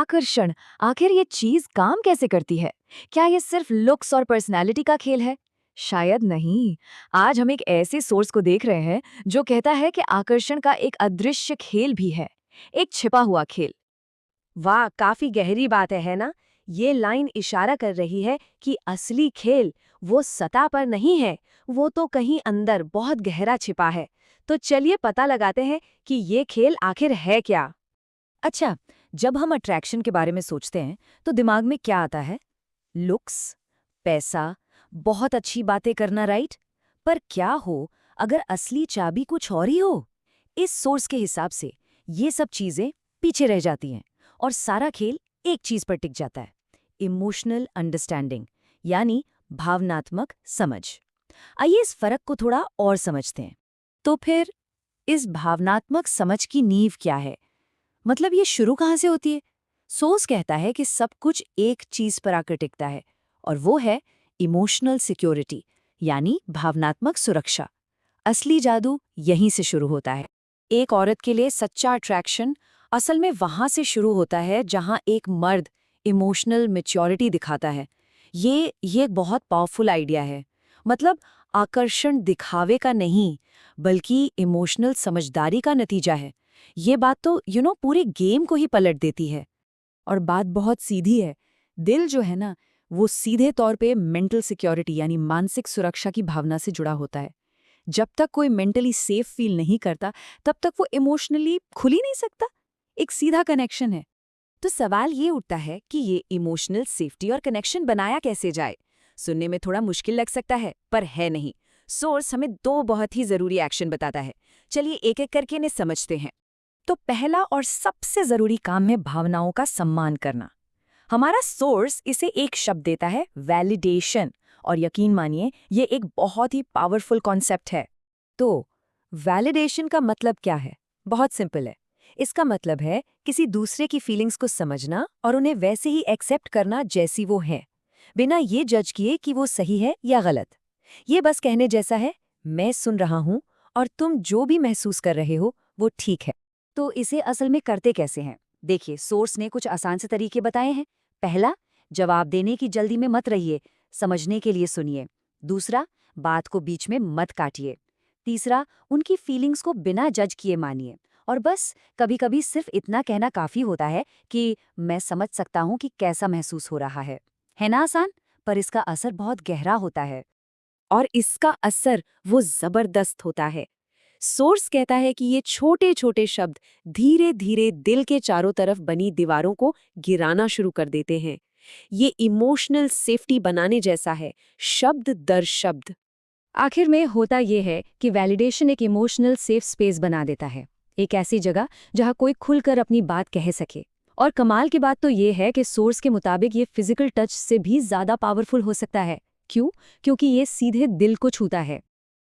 आकर्षण, आखिर ये चीज काम कैसे करती है? क्या ये सिर्फ लुक्स और पर्सनैलिटी का खेल है? शायद नहीं। आज हम एक ऐसे सोर्स को देख रहे हैं जो कहता है कि आकर्षण का एक अदृश्य खेल भी है, एक छिपा हुआ खेल। वाह, काफी गहरी बात है ना। ये लाइन इशारा कर रही है कि असली खेल वो सतह पर नहीं है, वो तो कहीं अंदर बहुत गहरा छिपा है। तो चलिए पता लगाते हैं कि ये खेल आखिर है क्या। अच्छा, जब हम अट्रैक्शन के बारे में सोचते हैं तो दिमाग में क्या आता है? लुक्स, पैसा, बहुत अच्छी बातें करना, राइट? पर क्या हो अगर असली चाबी कुछ और ही हो? इस सोर्स के हिसाब से ये सब चीजें पीछे रह जाती हैं और सारा खेल एक चीज पर टिक जाता है, इमोशनल अंडरस्टैंडिंग, यानी भावनात्मक समझ। आइए इस फर्क को थोड़ा और समझते हैं। तो फिर इस भावनात्मक समझ की नींव क्या है? मतलब ये शुरू कहाँ से होती है? सोर्स कहता है कि सब कुछ एक चीज पर आकर टिकता है और वो है इमोशनल सिक्योरिटी, यानी भावनात्मक सुरक्षा। असली जादू यहीं से शुरू होता है। एक औरत के लिए सच्चा अट्रैक्शन असल में वहां से शुरू होता है जहां एक मर्द इमोशनल मैच्योरिटी दिखाता है। ये एक बहुत पावरफुल आइडिया है। मतलब आकर्षण दिखावे का नहीं, बल्कि इमोशनल समझदारी का नतीजा है। ये बात तो पूरे गेम को ही पलट देती है। और बात बहुत सीधी है। दिल जो है ना, वो सीधे तौर पे मेंटल सिक्योरिटी यानी मानसिक सुरक्षा की भावना से जुड़ा होता है। जब तक कोई मेंटली सेफ फील नहीं करता, तब तक वो इमोशनली खुल ही नहीं सकता। एक सीधा कनेक्शन है। तो सवाल ये उठता है कि ये इमोशनल सेफ्टी और कनेक्शन बनाया कैसे जाए? सुनने में थोड़ा मुश्किल लग सकता है, पर है नहीं। सोर्स हमें दो बहुत ही जरूरी एक्शन बताता है। चलिए एक एक करके इन्हें समझते हैं। तो पहला और सबसे जरूरी काम है भावनाओं का सम्मान करना। हमारा सोर्स इसे एक शब्द देता है, वैलिडेशन। और यकीन मानिए, ये एक बहुत ही पावरफुल कॉन्सेप्ट है। तो वैलिडेशन का मतलब क्या है? बहुत सिंपल है। इसका मतलब है किसी दूसरे की फीलिंग्स को समझना और उन्हें वैसे ही एक्सेप्ट करना जैसी वो है, बिना ये जज किए कि वो सही है या गलत। ये बस कहने जैसा है, मैं सुन रहा हूं और तुम जो भी महसूस कर रहे हो वो ठीक है। तो इसे असल में करते कैसे हैं? देखिए, सोर्स ने कुछ आसान से तरीके बताए हैं। पहला, जवाब देने की जल्दी में मत रहिए, समझने के लिए सुनिए। दूसरा, बात को बीच में मत काटिए। तीसरा, उनकी फीलिंग्स को बिना जज किए मानिए। और बस कभी-कभी सिर्फ इतना कहना काफी होता है कि मैं समझ सकता हूं कि कैसा महसूस हो रहा है। है ना आसान? पर इसका असर बहुत गहरा होता है। और इसका असर वो जबरदस्त होता है। सोर्स कहता है कि ये छोटे छोटे शब्द धीरे धीरे दिल के चारों तरफ बनी दीवारों को गिराना शुरू कर देते हैं। ये इमोशनल सेफ्टी बनाने जैसा है, शब्द दर शब्द। आखिर में होता ये है कि वैलिडेशन एक इमोशनल सेफ स्पेस बना देता है, एक ऐसी जगह जहां कोई खुलकर अपनी बात कह सके। और कमाल की बात तो ये है कि सोर्स के मुताबिक ये फिजिकल टच से भी ज्यादा पावरफुल हो सकता है। क्यों? क्योंकि ये सीधे दिल को छूता है।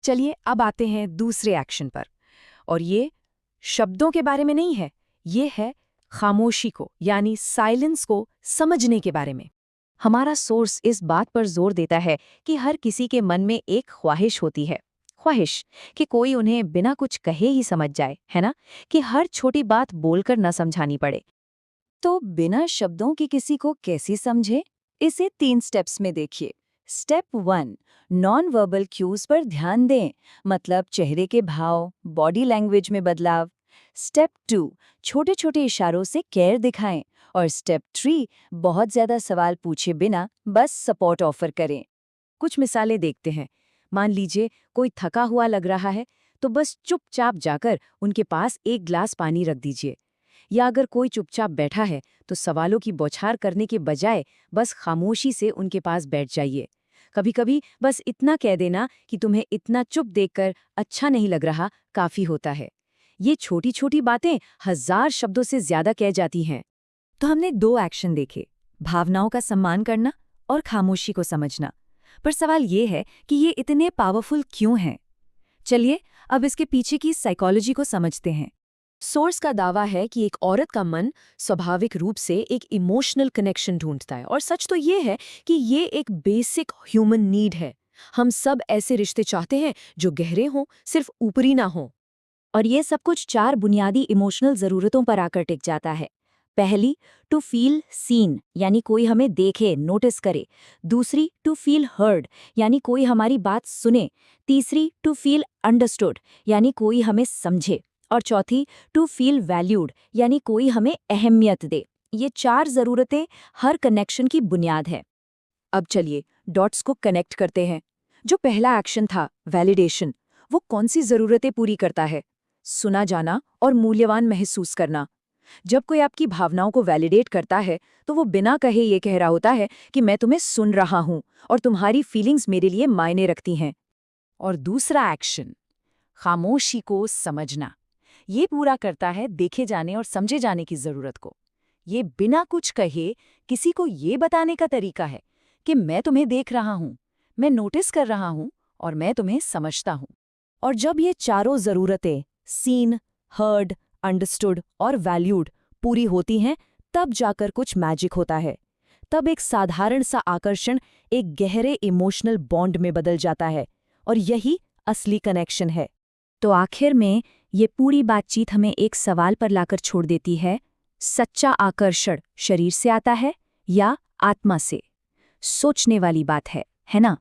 चलिए अब आते हैं दूसरे एक्शन पर। और ये शब्दों के बारे में नहीं है, ये है खामोशी को, यानी साइलेंस को समझने के बारे में। हमारा सोर्स इस बात पर जोर देता है कि हर किसी के मन में एक ख्वाहिश होती है। ख्वाहिश कि कोई उन्हें बिना कुछ कहे ही समझ जाए, है ना? कि हर छोटी बात बोलकर न समझानी पड़े। तो बिना शब्दों के किसी को कैसे समझे? इसे 3 स्टेप्स में देखिए। स्टेप 1, नॉन वर्बल क्यूज पर ध्यान दें, मतलब चेहरे के भाव, बॉडी लैंग्वेज में बदलाव। स्टेप 2, छोटे छोटे इशारों से केयर दिखाएं। और स्टेप 3, बहुत ज्यादा सवाल पूछे बिना बस सपोर्ट ऑफर करें। कुछ मिसालें देखते हैं। मान लीजिए कोई थका हुआ लग रहा है, तो बस चुपचाप जाकर उनके पास एक ग्लास पानी रख दीजिए। या अगर कोई चुपचाप बैठा है, तो सवालों की बौछार करने के बजाय बस खामोशी से उनके पास बैठ जाइए। कभी-कभी बस इतना कह देना कि तुम्हें इतना चुप देखकर अच्छा नहीं लग रहा, काफी होता है। ये छोटी-छोटी बातें हजार शब्दों से ज्यादा कह जाती हैं। तो हमने 2 एक्शन देखे, भावनाओं का सम्मान करना और खामोशी को समझना। पर सवाल ये है कि ये इतने पावरफुल क्यों हैं? चलिए अब इसके पीछे की साइकोलॉजी को समझते हैं। सोर्स का दावा है कि एक औरत का मन स्वाभाविक रूप से एक इमोशनल कनेक्शन ढूंढता है, और सच तो ये है कि ये एक बेसिक ह्यूमन नीड है। हम सब ऐसे रिश्ते चाहते हैं जो गहरे हों, सिर्फ ऊपरी ना हों। और ये सब कुछ 4 बुनियादी इमोशनल जरूरतों पर आकर टिक जाता है। पहली, टू फील सीन, यानी कोई हमें देखे, नोटिस करे। दूसरी, टू फील हर्ड, यानी कोई हमारी बात सुने। तीसरी, टू फील अंडरस्टूड, यानी कोई हमें समझे। और चौथी, टू फील वैल्यूड, यानी कोई हमें अहमियत दे। ये 4 ज़रूरतें हर कनेक्शन की बुनियाद है। अब चलिए डॉट्स को कनेक्ट करते हैं। जो पहला एक्शन था, वैलिडेशन, वो कौन सी ज़रूरतें पूरी करता है? सुना जाना और मूल्यवान महसूस करना। जब कोई आपकी भावनाओं को वैलिडेट करता है तो वो बिना कहे ये कह रहा होता है कि मैं तुम्हें सुन रहा हूँ और तुम्हारी फीलिंग्स मेरे लिए मायने रखती हैं। और दूसरा एक्शन, खामोशी को समझना, ये पूरा करता है देखे जाने और समझे जाने की ज़रूरत को। ये बिना कुछ कहे किसी को ये बताने का तरीका है कि मैं तुम्हें देख रहा हूँ, मैं नोटिस कर रहा हूँ और मैं तुम्हें समझता हूँ। और जब ये चारों ज़रूरतें सीन, हर्ड, अंडरस्टूड और वैल्यूड पूरी होती हैं, तब जाकर कुछ मैजिक होता है। तब एक साधारण सा आकर्षण एक गहरे इमोशनल बॉन्ड में बदल जाता है और यही असली कनेक्शन है। तो आखिर में ये पूरी बातचीत हमें एक सवाल पर लाकर छोड़ देती है, सच्चा आकर्षण शरीर से आता है या आत्मा से? सोचने वाली बात है ना?